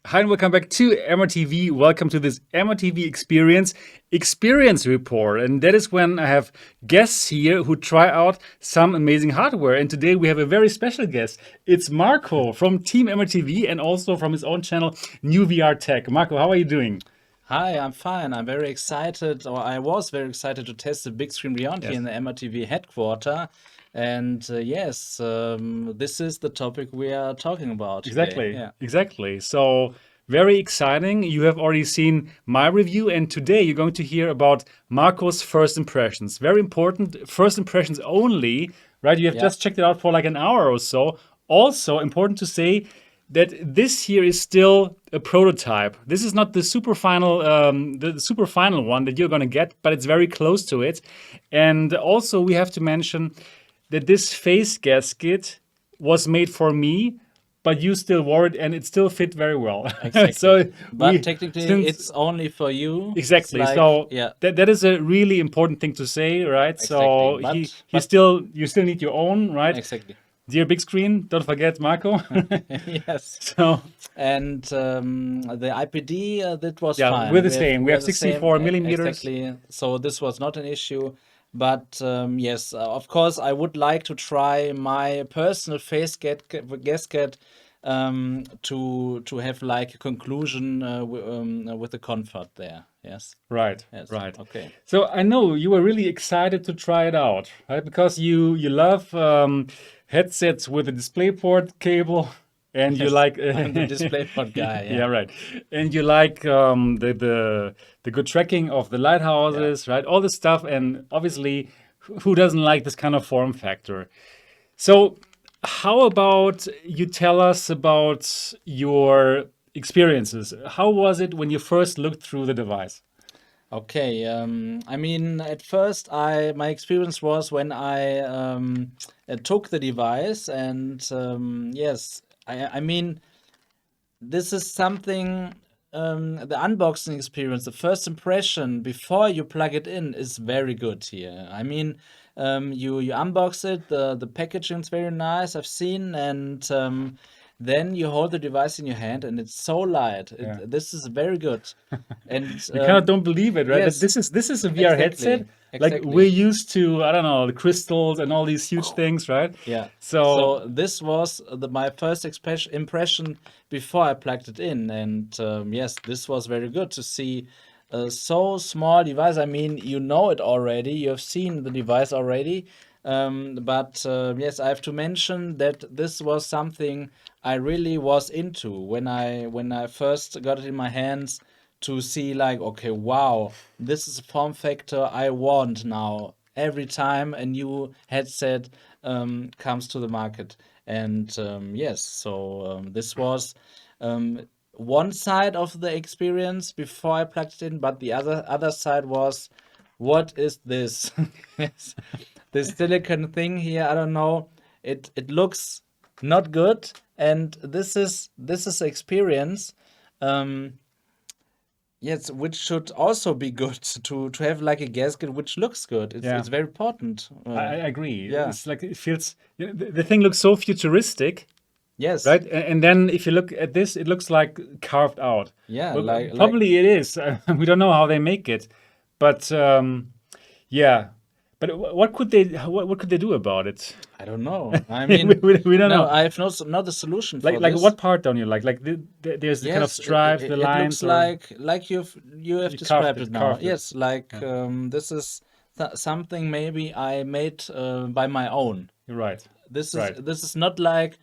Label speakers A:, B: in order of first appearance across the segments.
A: Hi and welcome back to MRTV. Welcome to this MRTV Experience report. And that is when I have guests here who try out some amazing hardware. And today we have a very special guest. It's Marco from Team MRTV and also from his own channel, New VR Tech. Marco, how are you doing?
B: Hi, I'm fine. I'm very excited, or I was very excited to test the Bigscreen Beyond here
A: Yes.
B: in the MRTV headquarter. And yes, this is the topic we are talking about today.
A: Exactly,
B: Yeah.
A: exactly. So very exciting. You have already seen my review, and today you're going to hear about Marco's first impressions. Very important, first impressions only, right? You have
B: Yeah.
A: just checked it out for like an hour or so. Also important to say that this here is still a prototype. This is not the the super final one that you're going to get, but it's very close to it. And also we have to mention that this face gasket was made for me, but you still wore it and it still fit very well.
B: Exactly.
A: So
B: But
A: we
B: technically,
A: since
B: it's only for you. It's
A: exactly.
B: like,
A: So
B: yeah,
A: that is a really important thing to say, right?
B: exactly.
A: So he
B: But
A: still you still need your own, right?
B: exactly.
A: Dear big screen, don't forget Marco.
B: Yes.
A: So
B: And the IPD, that was
A: yeah, we're
B: fine.
A: the same. We
B: We're
A: have
B: the same,
A: 64 millimeters.
B: exactly. So this was not an issue. But yes, of course, I would like to try my personal gasket to have like a conclusion with the comfort there. Yes,
A: Right,
B: yes,
A: right.
B: okay.
A: So I know you were really excited to try it out, right? Because you love headsets with a DisplayPort cable, and you
B: Yes,
A: like
B: I'm the DisplayPort guy.
A: yeah,
B: Yeah,
A: right, and you like the good tracking of the
B: yeah.
A: lighthouses, right? All this stuff, and obviously, who doesn't like this kind of form factor? So, how about you tell us about your experiences? How was it when you first looked through the device?
B: Okay, I mean, at first, I my experience was when I took the device, and yes, I mean, this is something. The unboxing experience, the first impression before you plug it in, is very good here. I mean, you unbox it, the packaging is very nice. I've seen, and then you hold the device in your hand, and it's so light.
A: Yeah.
B: This is very good, and
A: You kind of don't believe it, right? That
B: yes.
A: this is a VR headset.
B: Exactly,
A: Like we're
B: exactly.
A: used to, I don't know, the crystals and all these huge things, right?
B: Yeah.
A: So
B: So this was my first impression before I plugged it in, and yes, this was very good to see a so small device. I mean, you know it already. You have seen the device already, but yes, I have to mention that this was something I really was into when I first got it in my hands to see like, okay, wow, this is a form factor I want now. Every time a new headset comes to the market, and yes, so this was one side of the experience before I plugged it in, but the other side was, what is this? Yes, this silicon thing here. I don't know. It looks not good, and this is experience. Um, Yes, which should also be good to have like a gasket which looks good. It's
A: yeah,
B: it's very important.
A: I agree.
B: Yeah.
A: It's like it feels the thing looks so futuristic,
B: Yes.
A: right? And then if you look at this, it looks like carved out.
B: Yeah.
A: Well,
B: Like
A: probably it is. We don't know how they make it, but yeah. But what could they do about it?
B: I don't know. I
A: we,
B: mean,
A: we don't
B: no,
A: know.
B: I have not a solution for
A: Like
B: this.
A: what part don't you like? Like there's the kind of
B: Yes,
A: stripes, the
B: it looks
A: lines, or
B: like you have
A: you carved
B: described
A: it,
B: it now.
A: carved it.
B: Yes, like
A: Yeah,
B: this is something maybe I made by my own.
A: you're right.
B: This is
A: Right.
B: this is not like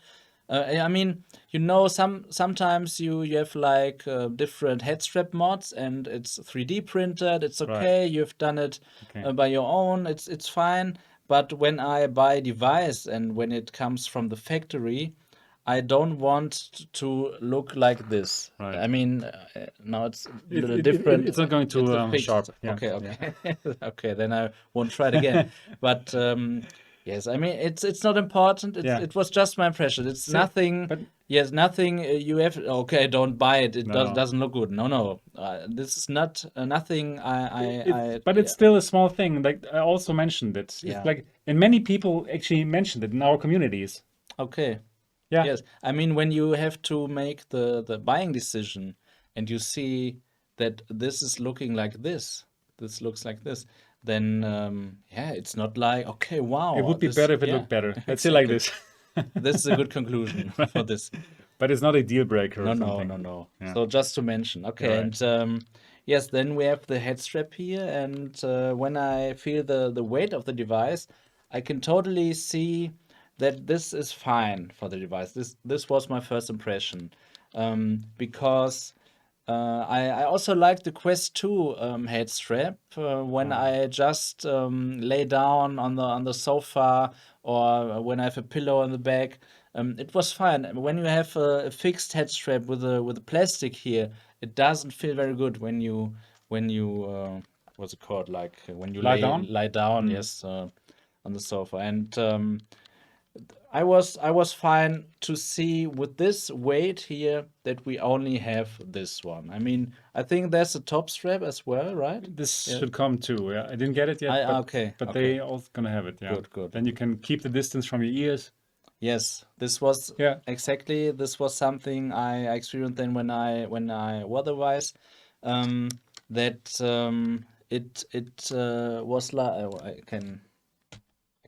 B: I mean, sometimes you have like different head strap mods, and it's 3D printed. It's
A: Right.
B: okay. You've done it
A: Okay.
B: by your own. It's fine. But when I buy a device and when it comes from the factory, I don't want to look like this.
A: Right.
B: I mean, now it's a
A: It,
B: little
A: it, it
B: different.
A: it's not going
B: It's
A: to
B: a
A: sharp.
B: fixed.
A: Yeah.
B: Okay,
A: Yeah.
B: okay, okay. Then I won't try it again. But yes, I mean it's not important.
A: Yeah.
B: It was just my impression. It's
A: So,
B: nothing.
A: but
B: Yes, nothing. You have okay. Don't buy it. It
A: no.
B: doesn't look good. No, no. This is not nothing.
A: But it's
B: Yeah,
A: still a small thing. Like I also mentioned it. It's
B: yeah.
A: like, and many people actually mentioned it in our communities.
B: Okay.
A: Yeah,
B: Yes, I mean when you have to make the buying decision and you see that this is looking like this looks like this, then yeah, it's not like okay,
A: it
B: wow,
A: would be
B: this
A: better if it
B: yeah,
A: looked better. Let's say like
B: exactly.
A: this.
B: This is a good conclusion for
A: Right.
B: this.
A: But it's not a deal breaker or
B: No, no,
A: something.
B: no, no.
A: Yeah,
B: So just to mention,
A: you're
B: okay,
A: right.
B: and yes, then we have the head strap here, and when I feel the weight of the device, I can totally see that this is fine for the device. This was my first impression, because I also like the Quest 2 head strap when
A: Oh.
B: I just lay down on the sofa or when I have a pillow on the back. It was fine. When you have a fixed head strap with a plastic here, it doesn't feel very good when you what's it called, like when you
A: Lie down?
B: lie down,
A: Mm.
B: yes, on the sofa. And I was fine to see with this weight here that we only have this one. I mean, I think there's a top strap as well, right?
A: This
B: Yeah.
A: should come too. Yeah, I didn't get it yet,
B: Okay,
A: but
B: okay.
A: they also gonna have it. Yeah.
B: Good, good.
A: Then you can keep the distance from your ears.
B: Yes, this was
A: Yeah.
B: exactly this was something I experienced then when I wore the Vice. Um, that it was like I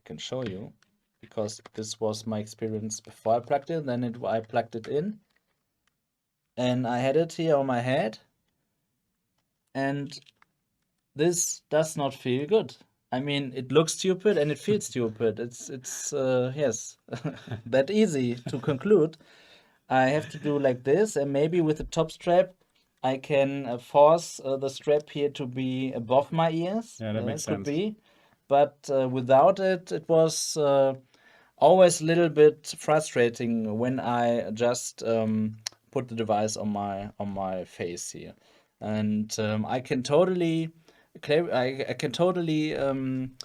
B: can show you because this was my experience before I plugged it. Then I plugged it in and I had it here on my head, and this does not feel good. I mean, it looks stupid and it feels stupid. It's yes, that easy to conclude. I have to do like this, and maybe with the top strap, I can force the strap here to be above my ears.
A: Yeah, that makes
B: Could
A: sense.
B: be, but without it, it was always a little bit frustrating when I just put the device on my face here, and I can totally I can totally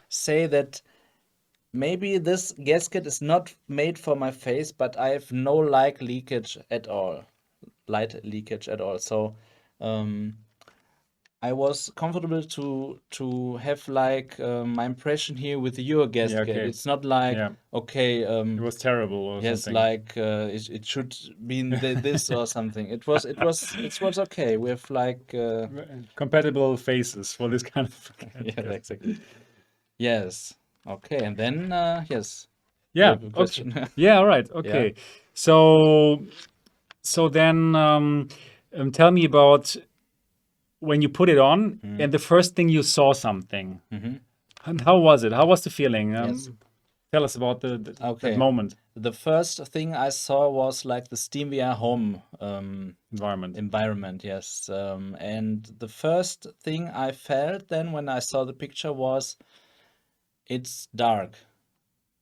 B: say that maybe this gasket is not made for my face, but I have no light leakage at all. So um, I was comfortable to have like my impression here with your
A: Yeah.
B: gasket.
A: Okay.
B: It's not like
A: Yeah.
B: okay,
A: It was terrible or
B: yes,
A: something.
B: like it should be in this or something. It was okay. We have like
A: Compatible faces for this kind of
B: yeah,
A: cat.
B: exactly. Yes. Okay, and then yes, you
A: Yeah.
B: have a
A: Okay.
B: question.
A: Yeah. All right.
B: Yeah.
A: Okay. So then tell me about when you put it on
B: Mm-hmm.
A: and the first thing you saw something.
B: Mm-hmm.
A: And how was it? How was the feeling?
B: Yes.
A: Tell us about that
B: Okay.
A: moment,
B: The first thing I saw was like the SteamVR home
A: environment.
B: environment, yes. And the first thing I felt then when I saw the picture was it's dark.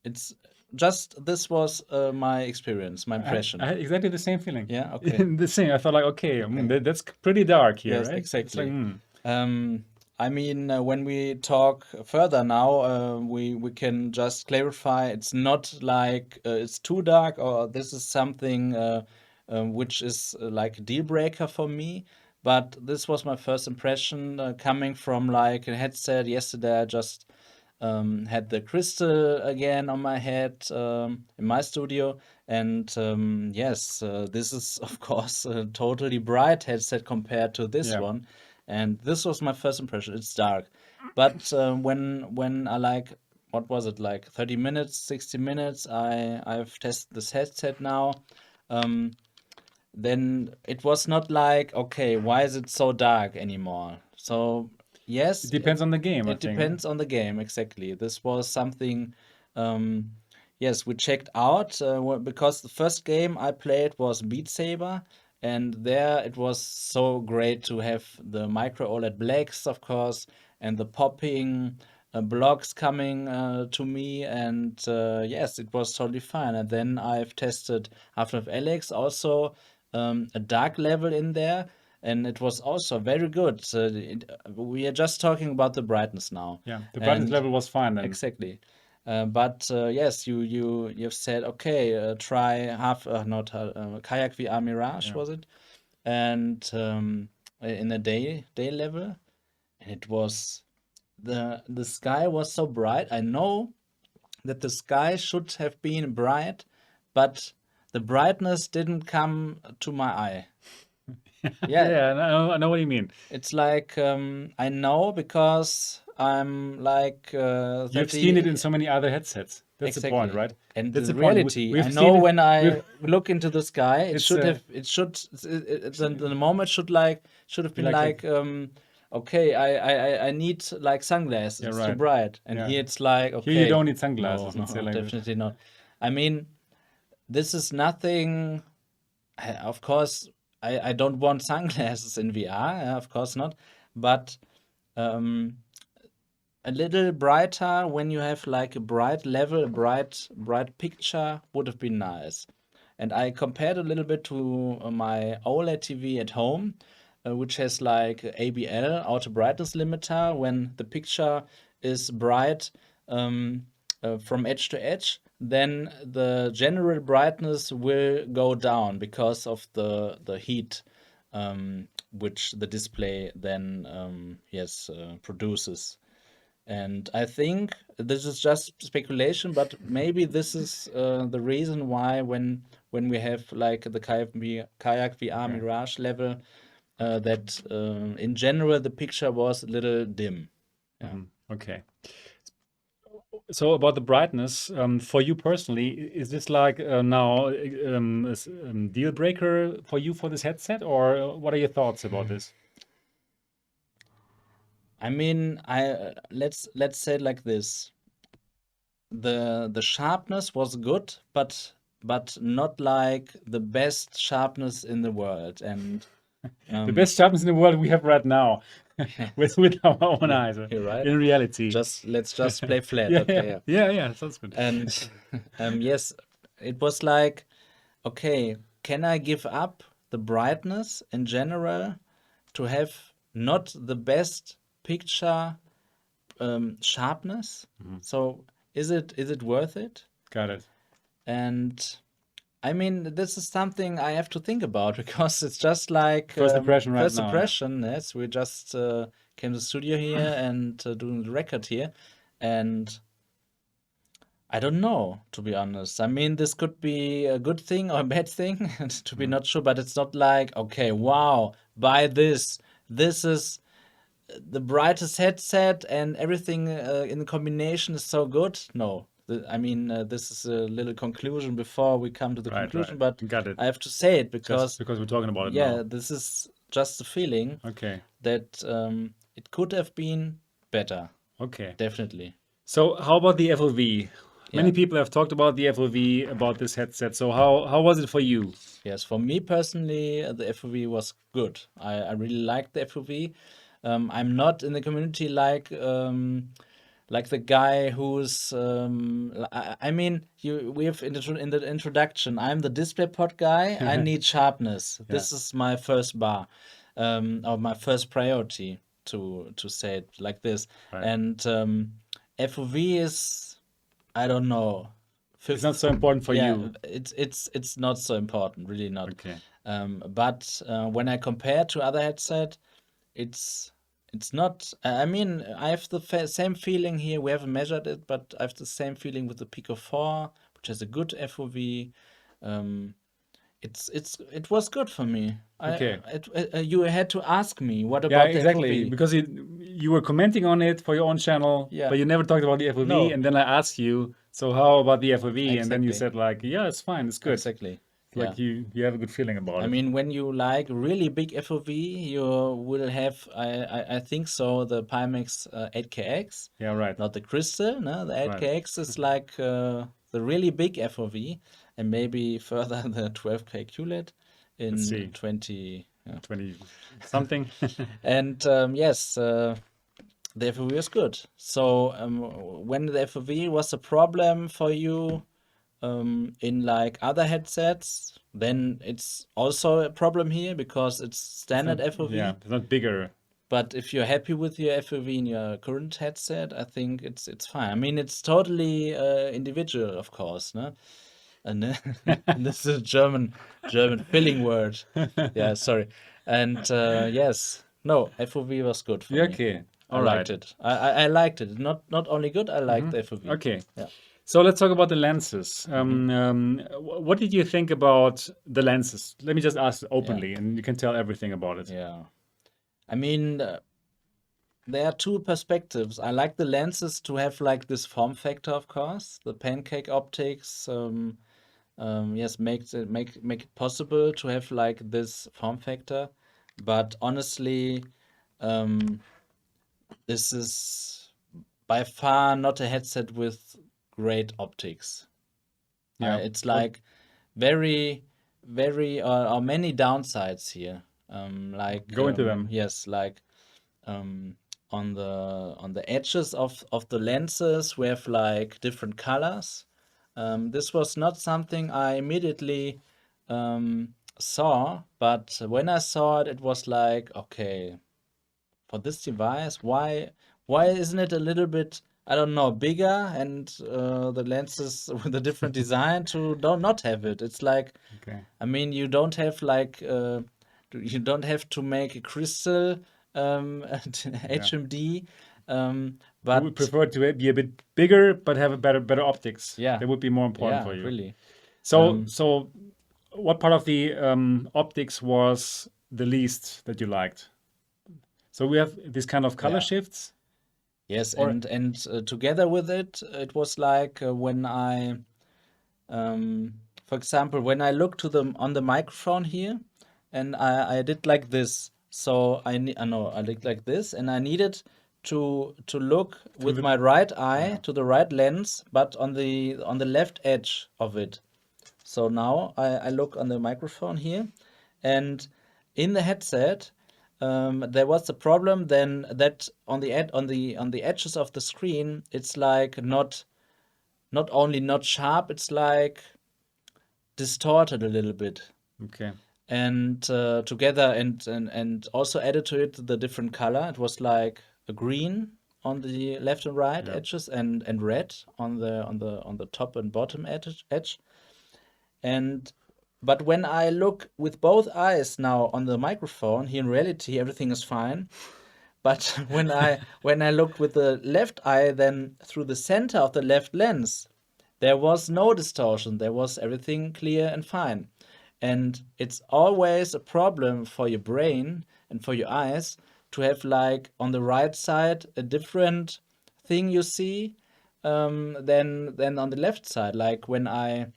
B: It's just this was my experience, my
A: I
B: impression.
A: had exactly the same feeling.
B: Yeah, okay.
A: The same. I thought like, okay,
B: Okay.
A: that's pretty dark here,
B: Yes,
A: right? It's like,
B: exactly. I mean, when we talk further now, we can just clarify. It's not like it's too dark, or this is something which is like a deal breaker for me. But this was my first impression coming from like a headset. Yesterday, I just had the crystal again on my head in my studio, and yes, this is of course a totally bright headset compared to this
A: yeah,
B: one, and this was my first impression. It's dark, but when I like what was it like 30 minutes, 60 minutes? I've tested this headset now. Um, then it was not like okay, why is it so dark anymore? So
A: it
B: yes,
A: depends on the game, I
B: it
A: think.
B: depends on the game, exactly. This was something, um, yes, we checked out because the first game I played was Beat Saber, and there it was so great to have the micro OLED blacks, of course, and the popping blocks coming to me, and yes, it was totally fine. And then I've tested Half-Life Alyx also, a dark level in there, and it was also very good. We are just talking about the brightness now,
A: Yeah, the brightness
B: and
A: level was fine then.
B: exactly. But yes, you've said okay. Try not Kayak VR Mirage
A: Yeah,
B: was it, and in a day level, and it was the sky was so bright. I know that the sky should have been bright, but the brightness didn't come to my eye. Yeah,
A: Yeah, I know what you mean.
B: it's like I know because I'm like
A: You've seen it in
B: 30.
A: so many other headsets. That's the point,
B: Exactly.
A: right?
B: And
A: That's
B: the
A: the point.
B: reality, I
A: We've
B: know
A: seen it.
B: when
A: We've,
B: I look into the sky,
A: it's
B: the moment should have
A: be
B: been
A: like,
B: like, okay, I need like sunglasses.
A: yeah,
B: It's too
A: right.
B: bright. And
A: Yeah.
B: here it's like,
A: Here you
B: okay,
A: don't need
B: no,
A: sunglasses.
B: no,
A: Let's say like this.
B: definitely not. I mean, this is nothing. Of course, I don't want sunglasses in VR. Of course not. But um, a little brighter when you have like a bright level, a bright picture would have been nice. And I compared a little bit to my OLED TV at home, which has like ABL, auto brightness limiter, when the picture is bright from edge to edge, then the general brightness will go down because of the heat which the display then produces. And I think this is just speculation, but maybe this is the reason why when we have like the kayak VR
A: Okay.
B: Mirage level, that in general the picture was a little dim. Yeah.
A: Okay. So about the brightness, for you personally, is this like now deal breaker for you for this headset, or what are your thoughts about this?
B: I mean, let's say it like this. The sharpness was good, but not like the best sharpness in the world. And
A: The best sharpness in the world we have right now, with our own
B: yeah,
A: eyes,
B: you're right.
A: in reality.
B: Let's just play flat.
A: Yeah,
B: Okay,
A: yeah, sounds good.
B: And yes, it was like, okay, can I give up the brightness in general to have not the best picture sharpness? So is it worth it?
A: Got it.
B: And I mean, this is something I have to think about because it's just like
A: First impression right
B: first
A: now. Yeah.
B: impression. Yes, we just came to the studio here and doing the record here, and I don't know, to be honest. I mean, this could be a good thing or a bad thing, to be not sure, but it's not like, okay, wow, buy this. This is the brightest headset and everything in the combination is so good. No. I mean, this is a little conclusion before we come to the
A: Right,
B: conclusion,
A: right.
B: but
A: Got it.
B: I have to say it
A: Just
B: because,
A: because we're talking about it
B: yeah,
A: now.
B: this is just a feeling
A: Okay.
B: that it could have been better,
A: Okay.
B: definitely.
A: So how about the FOV? Many
B: Yeah.
A: people have talked about the FOV, about this headset. So how was it for you?
B: Yes, for me personally, the FOV was good. I really liked the FOV. I'm not in the community like the guy who's I mean we have in the introduction. I'm the DisplayPort guy. I need sharpness. This is my first bar, or my first priority to say it like this.
A: Right.
B: And FOV is, I don't know.
A: It's not so important for
B: Yeah,
A: you.
B: it's not so important, really not.
A: Okay.
B: But when I compare to other headset, it's not. I mean, I have the same feeling here. We haven't measured it, but I have the same feeling with the Pico 4, which has a good FOV. It was good for me.
A: Okay.
B: You had to ask me what
A: Yeah,
B: about the
A: exactly.
B: FOV?
A: Because you were commenting on it for your own channel,
B: Yeah.
A: but you never talked about the FOV.
B: No.
A: And then I asked you, so how about the FOV? And then you
B: Exactly.
A: said like, yeah, it's fine, it's good.
B: Exactly.
A: Like you have a good feeling about
B: I
A: it.
B: mean, when you like really big FOV, you will have, I think so, the Pimax 8KX,
A: Yeah, right.
B: not the Crystal. No, the 8KX is like the really big FOV, and maybe further the 12K QLED in
A: Let's see.
B: 20.
A: 20 something.
B: And yes, the FOV is good. So when the FOV was a problem for you in like other headsets, then it's also a problem here because it's standard FOV.
A: Yeah, it's not bigger.
B: But if you're happy with your FOV in your current headset, I think it's fine. I mean, it's totally individual, of course, no? And this is a German filling word. Yeah, sorry. And yes, no, FOV was good for me.
A: Okay.
B: I
A: All
B: liked
A: right.
B: it. I liked it. Not only good, I liked the FOV.
A: Okay.
B: Yeah.
A: So let's talk about the lenses. What did you think about the lenses? Let me just ask openly, and you can tell everything about it.
B: Yeah. I mean, there are two perspectives. I like the lenses to have like this form factor, of course. The pancake optics, yes, make it possible to have like this form factor. But honestly, um, this is by far not a headset with great optics.
A: Yeah.
B: It's like very, very or many downsides here. Like
A: Go into them.
B: yes, like um, on the edges of the lenses we have like different colors. This was not something I immediately saw, but when I saw it, it was like, okay, for this device, why isn't it a little bit, I don't know, bigger, and the lenses with a different design to don't not have it? It's like,
A: Okay.
B: I mean, you don't have like you don't have to make a crystal HMD,
A: You
B: but
A: would prefer to be a bit bigger, but have a better optics.
B: yeah,
A: That would be more important
B: yeah,
A: for you.
B: really.
A: So what part of the optics was the least that you liked? So we have this kind of color
B: Yeah.
A: shifts.
B: Yes,
A: Or
B: and together with it, it was like when for example, when I look to the on the microphone here, and I did like this. So I know I did like this, and I needed to look with
A: the-
B: my right eye
A: Yeah.
B: to the right lens, but on the left edge of it. So now I look on the microphone here, and in the headset, there was the problem then that on the edges of the screen, it's like not only not sharp, it's like distorted a little bit.
A: Okay.
B: And together and also added to it the different color. It was like a green on the left and right
A: Yeah.
B: edges, and red on the top and bottom edge. And but when I look with both eyes now on the microphone, here in reality everything is fine. But when I looked with the left eye, then through the center of the left lens, there was no distortion. There was everything clear and fine. And it's always a problem for your brain and for your eyes to have like on the right side a different thing you see than on the left side. Like when I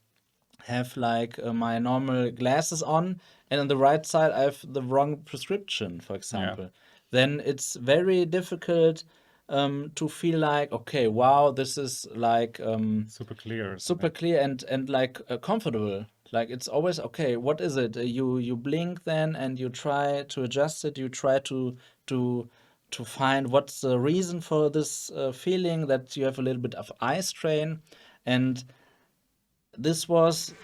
B: have like my normal glasses on, and on the right side I have the wrong prescription, for example. Then it's very difficult to feel like, okay, wow, this is like
A: Super clear. or
B: super
A: something.
B: clear and like comfortable. Like it's always okay. What is it? You blink then, and you try to adjust it. You try to to find what's the reason for this feeling that you have a little bit of eye strain, and this was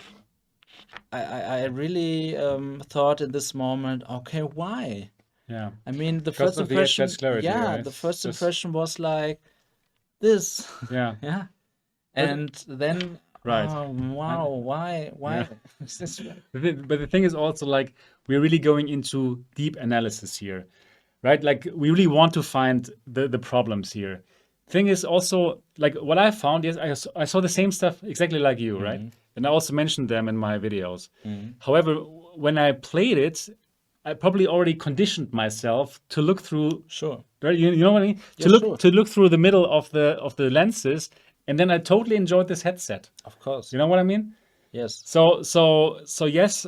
B: I really thought in this moment, okay, why?
A: Yeah.
B: I mean, the
A: Because
B: first
A: of the
B: impression,
A: edge clarity,
B: yeah,
A: right?
B: the first
A: Just
B: impression was like this,
A: yeah.
B: yeah,
A: But
B: and then,
A: right.
B: oh, wow, why,
A: Yeah.
B: is this?
A: But the thing is also like we're really going into deep analysis here, right? Like we really want to find the problems here. Thing is also like what I found is I saw the same stuff exactly like you, right? And I also mentioned them in my videos. However, when I played it, I probably already conditioned myself to look through,
B: Sure,
A: right? You know what I mean?
B: yeah, sure,
A: To look through the middle of the lenses, and then I totally enjoyed this headset.
B: of course,
A: You know what I mean?
B: yes,
A: So yes,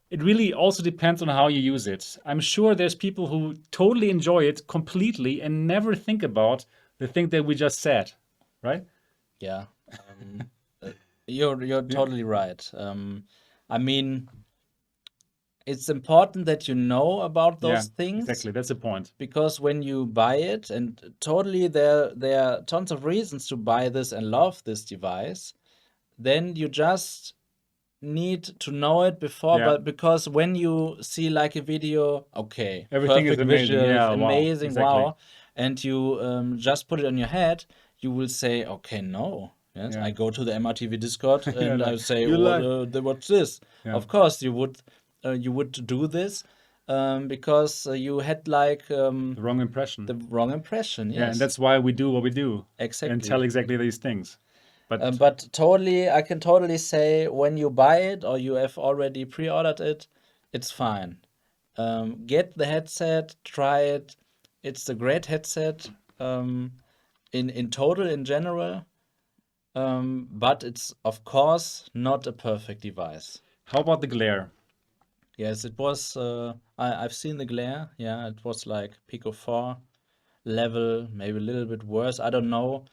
A: it really also depends on how you use it. I'm sure there's people who totally enjoy it completely and never think about the thing that we just said, right?
B: yeah. You're totally right. I mean, it's important that you know about
A: Yeah,
B: those things,
A: exactly. That's the point.
B: because when you buy it, and totally there are tons of reasons to buy this and love this device, then you just need to know it before.
A: Yeah.
B: But because when you see like a video, okay,
A: Everything is
B: perfect
A: amazing.
B: visuals,
A: Yeah, wow.
B: amazing,
A: Exactly.
B: wow, and you just put it on your head, you will say, okay, no. Yes,
A: Yeah.
B: I go to the MRTV Discord
A: Yeah,
B: and I
A: like,
B: say,
A: you
B: what,
A: like.
B: what's this?
A: Yeah.
B: Of course, you would do this because you had like
A: The wrong impression.
B: the wrong impression.
A: Yeah, and
B: Yes,
A: that's why we do what we do and tell
B: exactly.
A: exactly these things. But
B: But totally, I can totally say when you buy it or you have already pre-ordered it, it's fine. Get the headset, try it. It's a great headset in total, in general. But it's of course not a perfect device.
A: how about the glare?
B: Yes, it was. I've seen the glare. Yeah, it was like Pico 4 level, maybe a little bit worse. I don't know.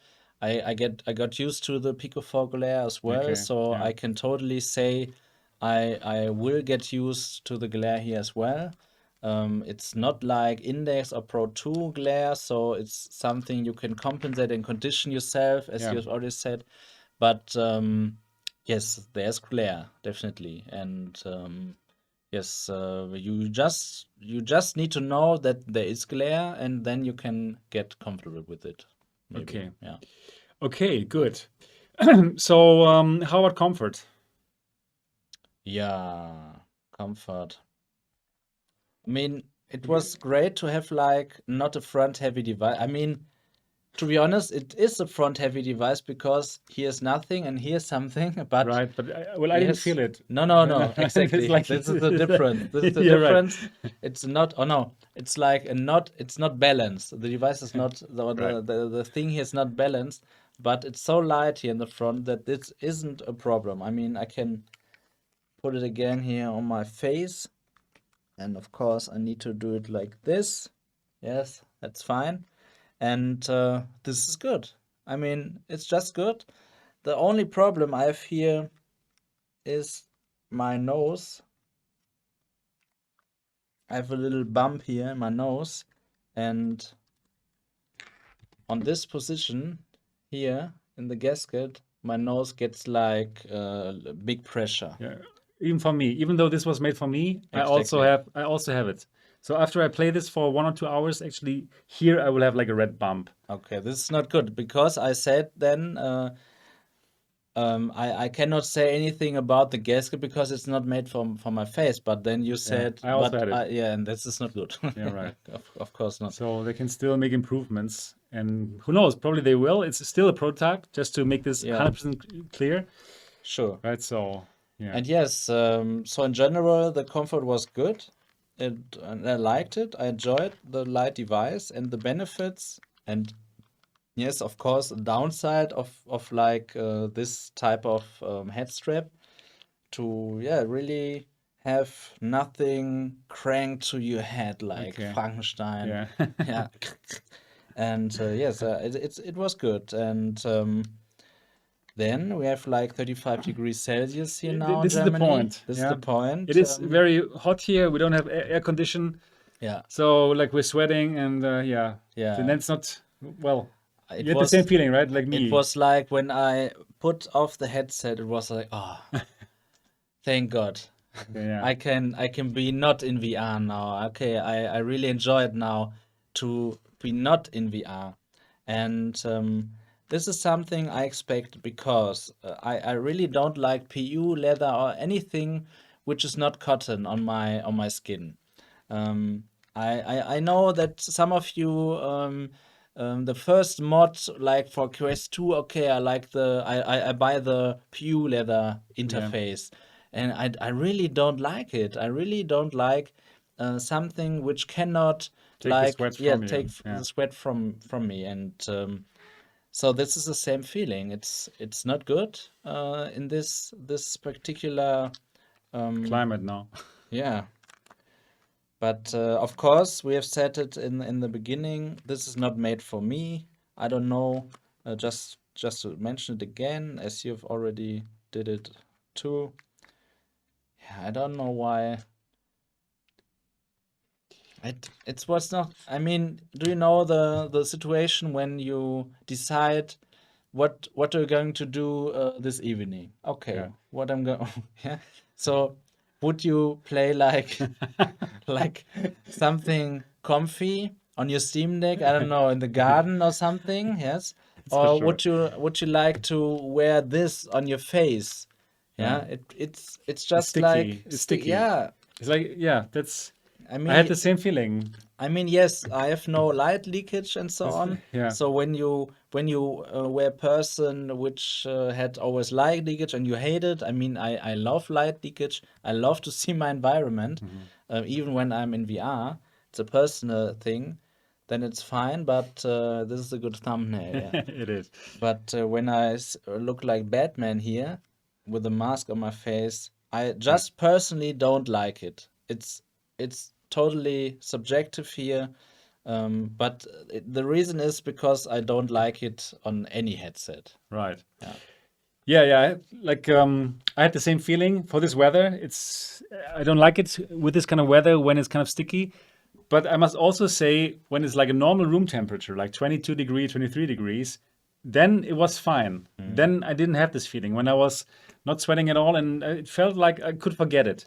B: I got used to the Pico 4 glare as well,
A: Okay,
B: so
A: yeah.
B: I can totally say I will get used to the glare here as well. It's not like Index or Pro 2 glare, so it's something you can compensate and condition yourself, as
A: Yeah.
B: you've already said. But yes, there's glare definitely, and yes, you just need to know that there is glare, and then you can get comfortable with it. Maybe,
A: Okay.
B: yeah.
A: Okay, good. So, how about comfort?
B: Yeah, comfort. I mean, it was great to have like not a front heavy device. I mean, to be honest, it is a front heavy device because here's nothing and here's something, but
A: Right, but well, I didn't
B: yes.
A: feel it.
B: No, no,
A: No,
B: no,
A: it's
B: exactly.
A: like
B: This is the difference. This is the
A: you're right.
B: difference. It's not, oh no, it's like a not, it's not balanced. The device is not,
A: Right.
B: the thing here is not balanced, but it's so light here in the front that this isn't a problem. I mean, I can put it again here on my face, and of course, I need to do it like this. Yes, that's fine. And this is good. I mean, it's just good. The only problem I have here is my nose. I have a little bump here in my nose, and on this position here in the gasket, my nose gets like big pressure.
A: Yeah. Even for me, even though this was made for me,
B: Exactly.
A: I also have it. So after I play this for 1 or 2 hours, actually here I will have like a red bump.
B: Okay, this is not good because I said then I cannot say anything about the gasket because it's not made for my face. But then you
A: Yeah,
B: said,
A: I also had it.
B: yeah, and this is not good.
A: Yeah, right.
B: Of course not.
A: So they can still make improvements, and who knows? Probably they will. It's still a prototype, just to make this
B: Yeah,
A: 100% clear,
B: sure.
A: right? So yeah,
B: And yes, so in general, the comfort was good. And I liked it. I enjoyed the light device and the benefits. And yes, of course, the downside of like this type of head strap to yeah really have nothing cranked to your head like
A: okay,
B: Frankenstein.
A: yeah.
B: Yeah, and yes, it was good. And then we have like 35 degrees Celsius here now in
A: This is the
B: Germany.
A: point.
B: This is
A: Yeah,
B: the
A: it
B: point.
A: is very hot here. We don't have air condition,
B: Yeah,
A: so like we're sweating, and yeah, and
B: yeah.
A: that's not well.
B: It
A: You had the same
B: was
A: feeling, right? Like
B: it
A: me.
B: was like when I put off the headset, it was like, oh, thank God.
A: Yeah,
B: I can be not in VR now. Okay, I really enjoy it now to be not in VR. And this is something I expect because I really don't like PU leather or anything which is not cotton on my skin. I know that some of you the first mod like for Quest 2, okay, I like I buy the PU leather
A: yeah.
B: interface, and I really don't like it. I really don't like something which cannot
A: Take the
B: like
A: sweat
B: yeah
A: from
B: take
A: you. Yeah.
B: the sweat from me. And so this is the same feeling. It's not good in this particular
A: Climate now.
B: yeah. But of course, we have said it in the beginning. This is not made for me. I don't know. Just to mention it again, as you've already did it too. Yeah, I don't know why. It was not. I mean, do you know the situation when you decide what you're going to do this evening? Okay,
A: Yeah.
B: what I'm going. Yeah. So, would you play like like something comfy on your Steam Deck? I don't know, in the garden or something. Yes.
A: That's for
B: Or
A: sure.
B: would you like to wear this on your face?
A: Yeah.
B: Yeah. It's
A: It's
B: just
A: sticky.
B: like
A: It's sticky.
B: yeah.
A: It's like, yeah, that's,
B: I
A: I had
B: mean,
A: the same feeling.
B: I mean, yes, I have no light leakage and so on.
A: Yeah.
B: So when you were a person which had always light leakage and you hate it, I mean, I love light leakage. I love to see my environment, even when I'm in VR. It's a personal thing, then it's fine. But this is a good thumbnail, yeah.
A: It is.
B: But when I look like Batman here with a mask on my face, I just personally don't like it. It's totally subjective here, but the reason is because I don't like it on any headset.
A: Right.
B: Yeah.
A: Yeah, yeah. Like I had the same feeling for this weather. I don't like it with this kind of weather when it's kind of sticky. But I must also say, when it's like a normal room temperature, like 22 degrees, 23 degrees, then it was fine. Then I didn't have this feeling when I was not sweating at all, and it felt like I could forget it.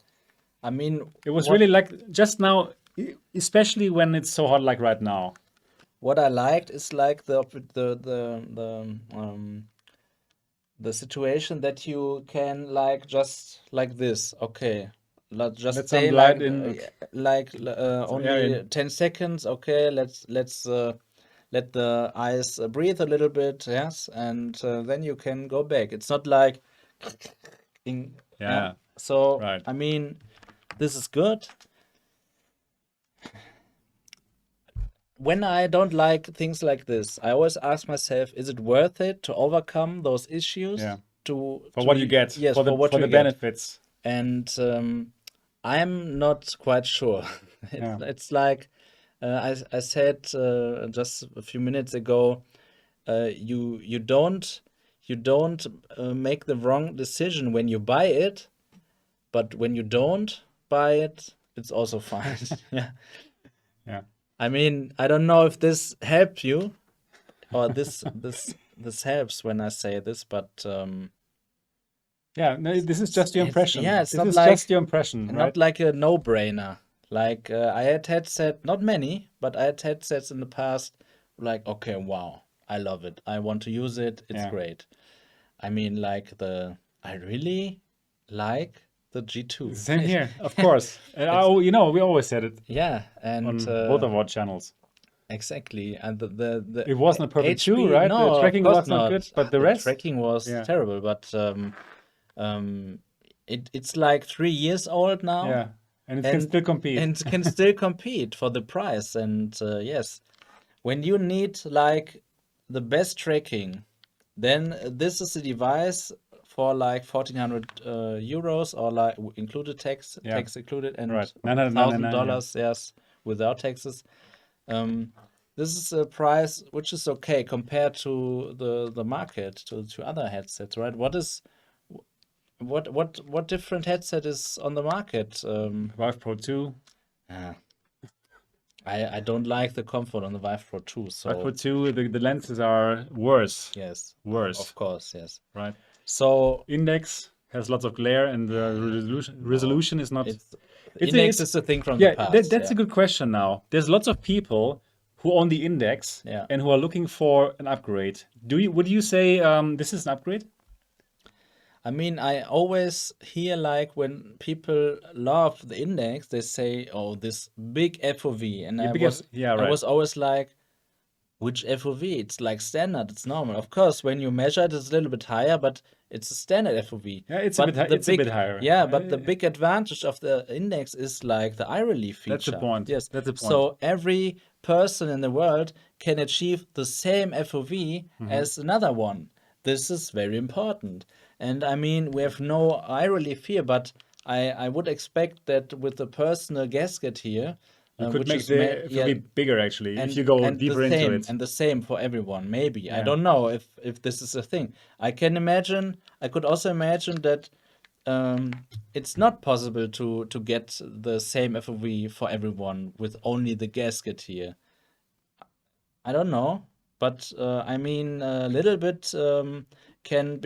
B: I mean,
A: It was
B: what
A: really like just now, especially when it's so hot like right now.
B: what I liked is like the situation that you can like just like this, okay. Just
A: Let
B: stay
A: some
B: like
A: light in, some air
B: only
A: in.
B: 10 seconds, okay. Let's let the eyes breathe a little bit, yes, and then you can go back. It's not like yeah.
A: Yeah,
B: So
A: right.
B: I mean, this is good. When I don't like things like this, I always ask myself, is it worth it to overcome those issues
A: Yeah.
B: to
A: For what you get,
B: yes,
A: for
B: for what
A: the
B: you get?
A: benefits.
B: And I'm not quite sure.
A: Yeah.
B: It's like I said just a few minutes ago, you don't make the wrong decision when you buy it, but when you don't buy it, it's also fine. Yeah.
A: Yeah.
B: I mean, I don't know if this helped you or this helps when I say this, but
A: Yeah, no, this is just your impression.
B: yeah, it's
A: This
B: not
A: is
B: like
A: just your impression, right?
B: not like a no-brainer. Like I had headset, not many, but I had headsets in the past. Like, okay, wow, I love it. I want to use it. It's
A: Yeah.
B: great. I mean, like I really like the G2.
A: Same here, of course.
B: It's
A: We always said it
B: yeah, and
A: on both of our channels.
B: exactly, and the
A: It wasn't a perfect shoe,
B: HP.
A: right? The
B: No, of
A: tracking
B: course
A: was not good,
B: not.
A: but the
B: The
A: rest,
B: tracking was
A: yeah,
B: terrible, but um, it's like 3 years old now,
A: yeah, and it can
B: and
A: still compete.
B: can still compete for the price. And yes, when you need like the best tracking, then this is a device for like 1,400 euros, or like included
A: Yeah,
B: tax included, and
A: right. 999, yeah.
B: $1,000, yes, without taxes. Um, this is a price which is okay compared to the market, to other headsets, right? What different headset is on the market?
A: Vive Pro 2.
B: Uh, I don't like the comfort on the Vive Pro 2,
A: Vive Pro
B: so
A: 2, the lenses are worse.
B: yes,
A: Worse,
B: of course, yes.
A: right?
B: So
A: Index has lots of glare, and the resolution is not.
B: it's the
A: It's
B: index is a thing from the
A: yeah.
B: past,
A: That's
B: yeah,
A: a good question. Now, there's lots of people who own the Index
B: yeah.
A: and who are looking for an upgrade. Would you say this is an upgrade?
B: I mean, I always hear like when people love the index, they say, "Oh, this big FOV," and
A: Yeah, because yeah,
B: I
A: right.
B: was always like, "Which FOV? It's like standard. It's normal. Of course, when you measure it, it's a little bit higher, but it's a standard FOV."
A: Yeah, it's a
B: But
A: bit
B: the
A: it's a bit
B: big,
A: higher.
B: yeah, but the big advantage of the index is like the eye relief
A: That's the
B: feature.
A: point.
B: Yes.
A: That's the point.
B: So every person in the world can achieve the same FOV as another one. This is very important. And I mean, we have no eye relief here, but I would expect that with the personal gasket here,
A: You could
B: which
A: make
B: is
A: the
B: yeah,
A: FOV bigger actually if
B: and
A: you go
B: and the
A: deeper into
B: same
A: it.
B: and the same for everyone. Maybe I
A: Yeah.
B: don't know if this is a thing. I could also imagine that it's not possible to get the same FOV for everyone with only the gasket here. I don't know, but I mean a little bit can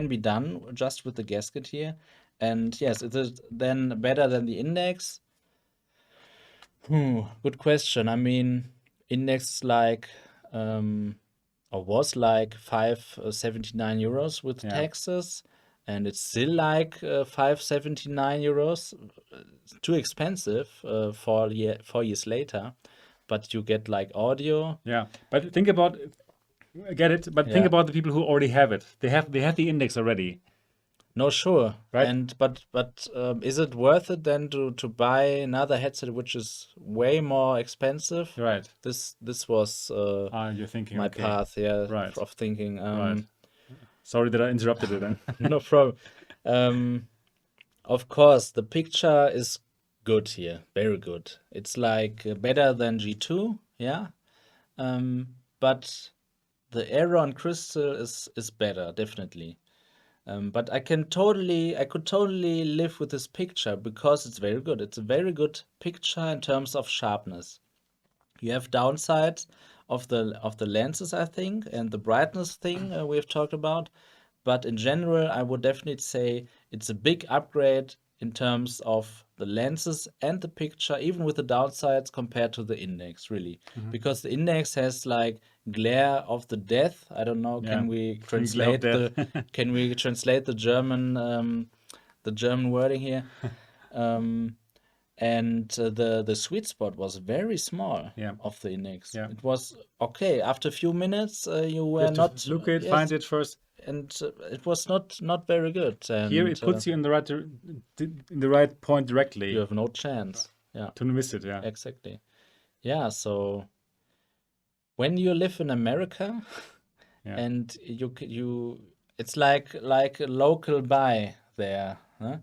B: be done just with the gasket here. And yes, is it then better than the index? Good question. I mean, index like or was like 579 euros with
A: Yeah.
B: taxes. and it's still like 579 euros. Too expensive 4 years later, but you get like audio.
A: Yeah, but think about, I get it, but think
B: Yeah.
A: about the people who already have it. They have the index already,
B: No, sure.
A: right?
B: And but is it worth it then to buy another headset which is way more expensive?
A: Right.
B: This was
A: You're thinking,
B: my
A: okay,
B: path, yeah,
A: right,
B: of thinking.
A: right. Sorry that I interrupted it then.
B: No problem. Um, of course, the picture is good here, very good. It's like better than G2, yeah. But the error on Crystal is better, definitely. But I could totally live with this picture because it's very good. It's a very good picture in terms of sharpness. You have downsides of the lenses, I think, and the brightness thing we have talked about. But in general, I would definitely say it's a big upgrade in terms of the lenses and the picture, even with the downsides compared to the Index, really. Because the Index has like glare of the death. I don't know,
A: Yeah.
B: can we
A: Glare of
B: translate the
A: death.
B: can we translate the German wording here? And the sweet spot was very small
A: Yeah.
B: of the Index.
A: Yeah.
B: It was okay. After a few minutes, you
A: You
B: were
A: have to
B: not
A: look it,
B: yes,
A: find it first.
B: and it was not very good.
A: Here
B: And
A: it puts you in the right point directly
B: you have no chance. Yeah,
A: to miss it. Yeah.
B: exactly. Yeah, so when you live in America
A: Yeah.
B: and you it's like a local buy there, huh?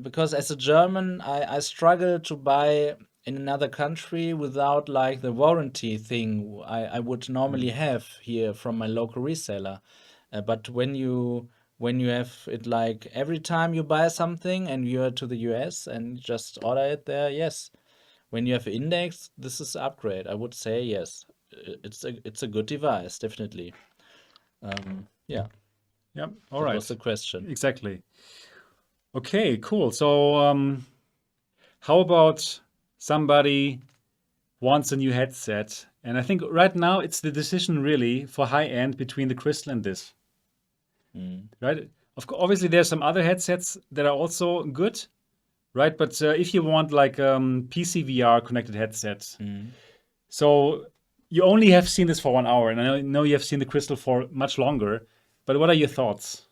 B: Because as a German, I struggle to buy in another country without like the warranty thing I would normally have here from my local reseller. But when you have it like every time you buy something and you're to the US and just order it there, yes. When you have an Index, this is an upgrade. I would say yes. It's a good device, definitely. Yeah,
A: Yeah. All
B: that
A: right.
B: was the question.
A: Exactly. Okay, cool. So, how about somebody wants a new headset? And I think right now it's the decision really for high end between the Crystal and this, right? Obviously, there's some other headsets that are also good, right? But if you want like PC VR connected headsets, so you only have seen this for 1 hour, and I know you have seen the Crystal for much longer. But what are your thoughts?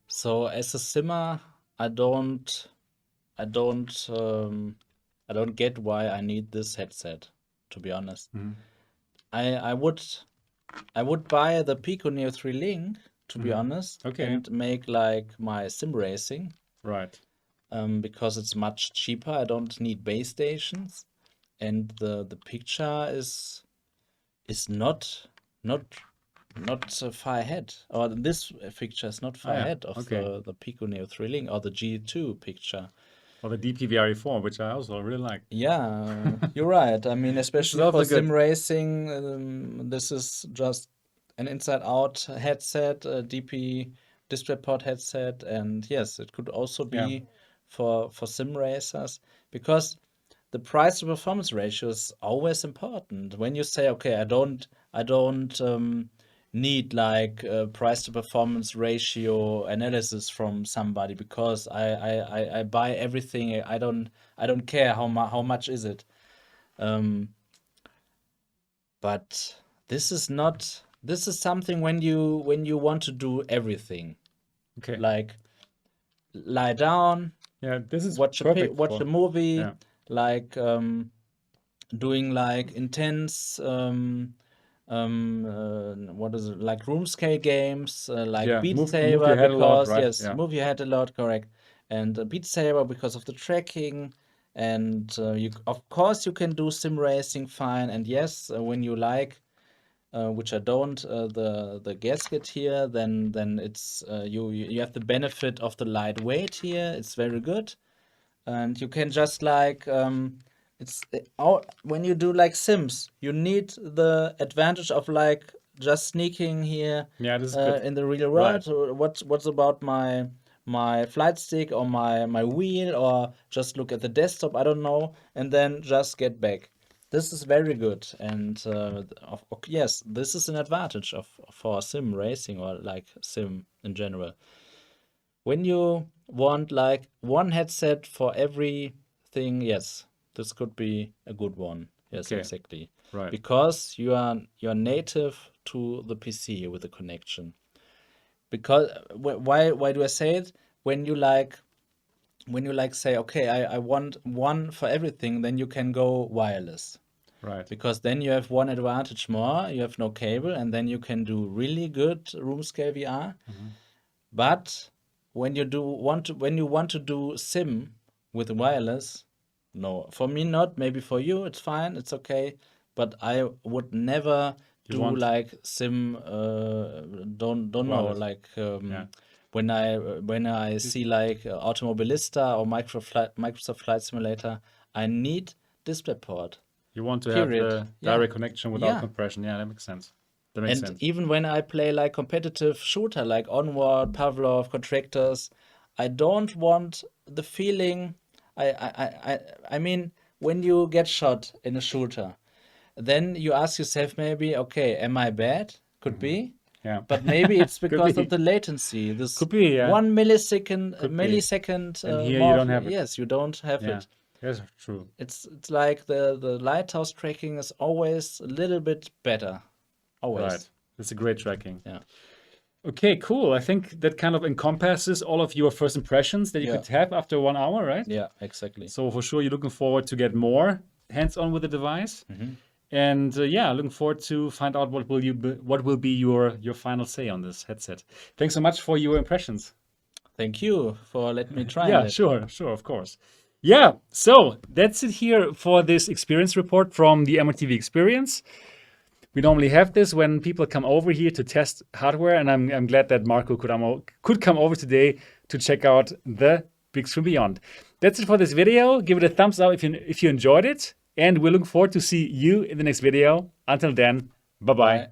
B: So as a simmer, I don't get why I need this headset, to be honest. I would buy the Pico Neo 3 Link, to be honest,
A: Okay.
B: and make like my sim racing,
A: Right.
B: because it's much cheaper. I don't need base stations, and the picture is not so far ahead, or this picture is not far
A: yeah.
B: ahead of
A: Okay.
B: the Pico Neo 3 Link or the G2 picture.
A: Or the DPVRE4, which I also really like.
B: Yeah, you're right. I mean, especially for
A: also good.
B: sim racing, this is just an inside-out headset, a DP DisplayPort headset, and yes, it could also be for sim racers, because the price to performance ratio is always important. When you say, okay, I don't need like a price to performance ratio analysis from somebody because I buy everything. I don't care how much is it. But this is not this is something when you want to do everything,
A: Okay.
B: like lie down,
A: Yeah, this is
B: watch
A: perfect
B: a movie,
A: yeah.
B: like doing like intense what is it, like room scale games, like
A: Yeah,
B: Beat
A: move
B: Saber,
A: your head a lot,
B: because
A: right?
B: yes,
A: Yeah.
B: move your head a lot, correct, and Beat Saber because of the tracking, and you of course you can do sim racing fine, and yes, when you like, which I don't, the gasket here, then it's you have the benefit of the lightweight here. It's very good, and you can just like when you do like sims, you need the advantage of like just sneaking here
A: Yeah, this is good.
B: in the real
A: Right.
B: world. So what's about my flight stick or my wheel, or just look at the desktop, I don't know, and then just get back. this is very good, and yes, this is an advantage for sim racing or like sim in general. When you want like one headset for everything, yes, this could be a good one. Yes,
A: Okay.
B: exactly.
A: Right.
B: Because you're native to the PC with the connection. Because why do I say it? When you like say, okay, I want one for everything, then you can go wireless.
A: Right.
B: Because then you have one advantage more, you have no cable, and then you can do really good room scale VR. But when you want to do sim with wireless, no. For me not, maybe for you it's fine, it's okay. But I would never
A: You
B: do
A: want
B: like sim don't know,
A: wireless.
B: like
A: Yeah.
B: when I see like Automobilista or Microsoft Flight Simulator, I need DisplayPort.
A: You want to have
B: Period.
A: the
B: Yeah.
A: direct connection without
B: Yeah.
A: compression. Yeah, that makes sense. That makes
B: And
A: sense.
B: even when I play like competitive shooter like Onward, Pavlov, Contractors, I don't want the feeling. I mean, when you get shot in a shooter, then you ask yourself maybe, okay, am I bad? Could be.
A: Yeah.
B: But maybe it's
A: Could
B: because of
A: be.
B: the latency. This
A: Could be, yeah.
B: 1 millisecond
A: Could be.
B: millisecond
A: And here you
B: more.
A: don't have it.
B: Yes, you don't have
A: Yeah.
B: it.
A: That's true.
B: It's like the lighthouse tracking is always a little bit better. Always.
A: Right. That's a great tracking.
B: Yeah.
A: Okay, cool. I think that kind of encompasses all of your first impressions that you
B: Yeah.
A: could have after 1 hour, right?
B: Yeah, exactly.
A: So for sure, you're looking forward to get more hands-on with the device, and yeah, looking forward to find out what will be your final say on this headset. Thanks so much for your impressions.
B: Thank you for letting me try
A: Yeah,
B: it.
A: sure, of course. Yeah, so that's it here for this experience report from the MRTV Experience. We normally have this when people come over here to test hardware, and I'm glad that Marco could come over today to check out the Bigscreen Beyond. That's it for this video. Give it a thumbs up if you enjoyed it, and we look forward to see you in the next video. Until then, bye-bye.
B: Bye.